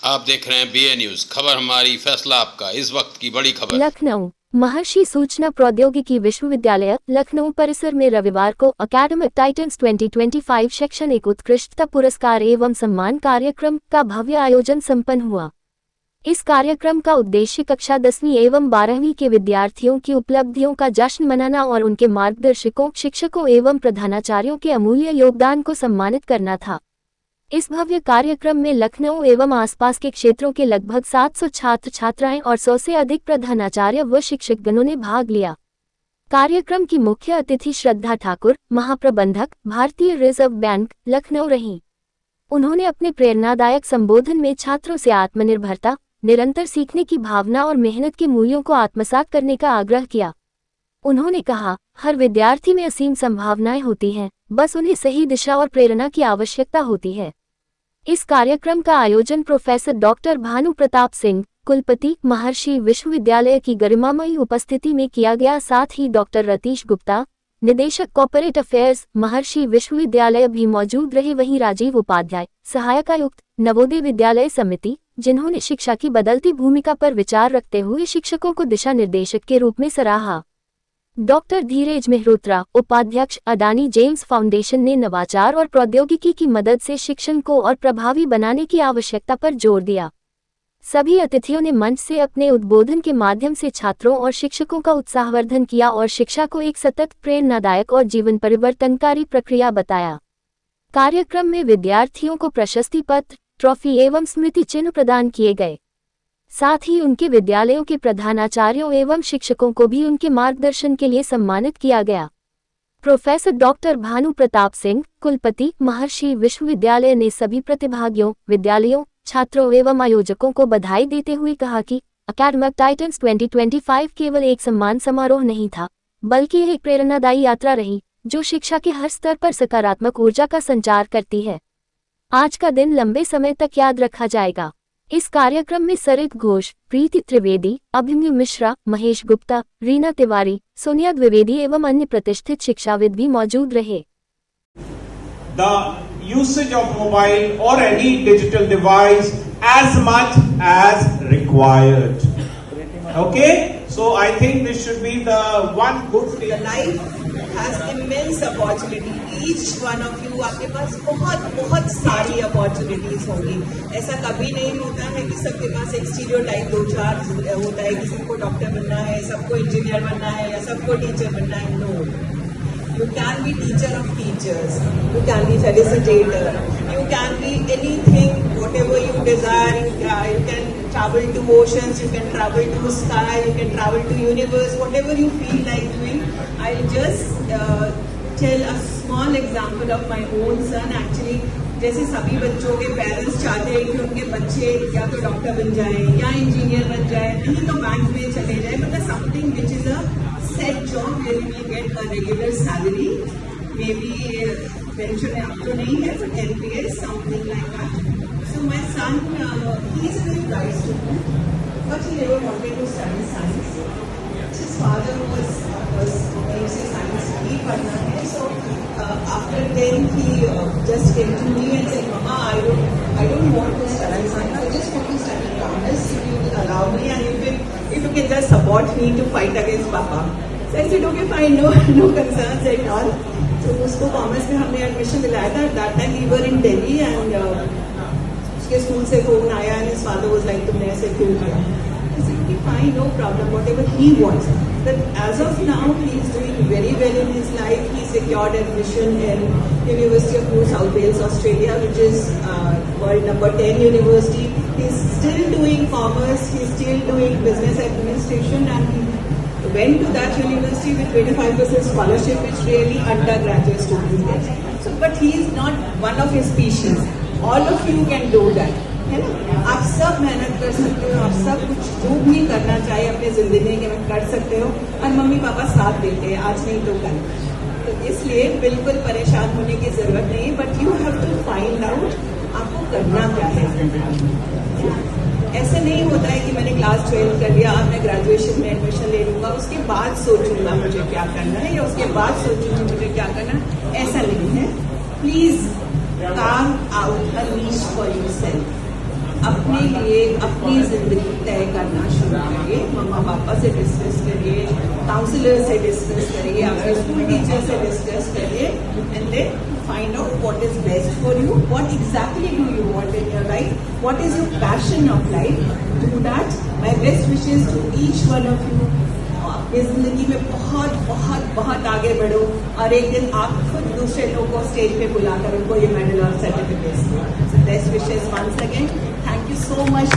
आप देख रहे हैं BA न्यूज, खबर हमारी फैसला आपका। इस वक्त की बड़ी खबर। लखनऊ महर्षि सूचना प्रौद्योगिकी विश्वविद्यालय लखनऊ परिसर में रविवार को अकादमिक टाइटन्स 2025 शैक्षणिक उत्कृष्टता पुरस्कार एवं सम्मान कार्यक्रम का भव्य आयोजन संपन्न हुआ। इस कार्यक्रम का उद्देश्य कक्षा 10वीं एवं 12वीं के विद्यार्थियों की उपलब्धियों का जश्न मनाना और उनके मार्गदर्शकों, शिक्षकों एवं प्रधानाचार्यों के अमूल्य योगदान को सम्मानित करना था। इस भव्य कार्यक्रम में लखनऊ एवं आसपास के क्षेत्रों के लगभग 700 छात्र छात्राएं और 100 से अधिक प्रधानाचार्य व शिक्षकगणों ने भाग लिया। कार्यक्रम की मुख्य अतिथि श्रद्धा ठाकुर, महाप्रबंधक, भारतीय रिजर्व बैंक, लखनऊ रहीं। उन्होंने अपने प्रेरणादायक संबोधन में छात्रों से आत्मनिर्भरता, निरंतर सीखने की भावना और मेहनत के मूल्यों को आत्मसात करने का आग्रह किया। उन्होंने कहा, हर विद्यार्थी में असीम संभावनाएं होती हैं, बस उन्हें सही दिशा और प्रेरणा की आवश्यकता होती है। इस कार्यक्रम का आयोजन प्रोफेसर डॉक्टर भानु प्रताप सिंह, कुलपति, महर्षि विश्वविद्यालय की गरिमामयी उपस्थिति में किया गया। साथ ही डॉक्टर रतीश गुप्ता, निदेशक कॉर्पोरेट अफेयर्स, महर्षि विश्वविद्यालय भी मौजूद रहे। वहीं राजीव उपाध्याय, सहायक आयुक्त, नवोदय विद्यालय समिति, जिन्होंने शिक्षा की बदलती भूमिका पर विचार रखते हुए शिक्षकों को दिशा निर्देशक के रूप में सराहा। डॉक्टर धीरेज मेहरोत्रा, उपाध्यक्ष, अडानी जेम्स फाउंडेशन ने नवाचार और प्रौद्योगिकी की मदद से शिक्षण को और प्रभावी बनाने की आवश्यकता पर जोर दिया। सभी अतिथियों ने मंच से अपने उद्बोधन के माध्यम से छात्रों और शिक्षकों का उत्साहवर्धन किया और शिक्षा को एक सतत, प्रेरणादायक और जीवन परिवर्तनकारी प्रक्रिया बताया। कार्यक्रम में विद्यार्थियों को प्रशस्ति पत्र, ट्रॉफी एवं स्मृति चिन्ह प्रदान किए गए। साथ ही उनके विद्यालयों के प्रधानाचार्यों एवं शिक्षकों को भी उनके मार्गदर्शन के लिए सम्मानित किया गया। प्रोफेसर डॉक्टर भानु प्रताप सिंह, कुलपति, महर्षि विश्वविद्यालय ने सभी प्रतिभागियों, विद्यालयों, छात्रों एवं आयोजकों को बधाई देते हुए कहा कि अकादमिक टाइटन्स 2025 केवल एक सम्मान समारोह नहीं था, बल्कि एक प्रेरणादायी यात्रा रही, जो शिक्षा के हर स्तर पर सकारात्मक ऊर्जा का संचार करती है। आज का दिन लंबे समय तक याद रखा जाएगा। इस कार्यक्रम में सरित घोष, प्रीति त्रिवेदी, अभिमन्यु मिश्रा, महेश गुप्ता, रीना तिवारी, सोनिया द्विवेदी एवं अन्य प्रतिष्ठित शिक्षाविद भी मौजूद रहे। The usage of mobile or any digital device as much as required. Okay, so I think this should be the one good thing. The life has immense opportunity. Each one of you, आपके पास बहुत सारी opportunities होंगी। ऐसा कभी नहीं होता है कि सबके पास एक stereotype 2-4 होता है कि सबको डॉक्टर बनना है, सबको इंजीनियर बनना है या सबको टीचर बनना है। No, you can be teacher of teachers, you can be felicitator, you can be anything, whatever you desire. You can travel to oceans, you can travel to sky, you can travel to universe, whatever you feel like doing. I'll just tell a small example of my own son. Actually, जैसे सभी बच्चों के parents चाहते हैं कि उनके बच्चे या तो डॉक्टर बन जाएं या इंजीनियर बन जाएं, नहीं तो बैंक में चले जाएं, मतलब something which is a set job where you will get a regular salary, maybe pension अब तो नहीं है, but NPS, something like that. So my son, he is a very bright student, but he never wanted to study science. His father was science ही पढ़ना है. So after 10 he just came to me and said, Mama, I don't want to study science. I just want to study commerce. If you will allow me and if you can just support me to fight against Papa. So I said, okay, fine, no concerns at all. So उसको commerce में हमने admission दिलाया था. That time we were in Delhi and उसके school से phone आया and his father was like, तुमने ऐसे क्यों किया? I said, okay, fine, no problem, whatever he wants. But as of now, he is doing very well in his life. He secured admission in University of New South Wales, Australia, which is world number 10 university. He's still doing commerce, he's still doing business administration, and he went to that university with 25% scholarship, which really undergraduate students get. So, but he is not one of his species. All of you can do that. है ना, आप सब मेहनत कर सकते हो, आप सब कुछ जो भी करना चाहे अपने जिंदगी में कर सकते हो, और मम्मी पापा साथ देते हैं, आज नहीं तो कल. तो इसलिए बिल्कुल परेशान होने की जरूरत नहीं, but you have to find out आपको करना क्या है. ऐसे नहीं होता है कि मैंने क्लास 12 कर लिया, अब मैं ग्रेजुएशन में एडमिशन ले लूंगा, उसके बाद सोचूंगा मुझे क्या करना है, या उसके बाद सोचूंगा मुझे क्या करना है. ऐसा नहीं है. Please carve out a niche for yourself. अपने लिए अपनी जिंदगी तय करना शुरू करिए। मम्मा पापा से डिस्कस करिए, काउंसलर से डिस्कस करिए, अपने स्कूल टीचर से डिस्कस करिए, and then find out what is best for you, what exactly do you want in your life, what is your passion of life. Do that. My best wishes to each one of you. अपनी जिंदगी में बहुत बहुत बहुत आगे बढ़ो और एक दिन आप खुद दूसरे लोगों को स्टेज पे बुलाकर उनको ये मेडल और सर्टिफिकेट्स दो। Best wishes once again, thank you so much.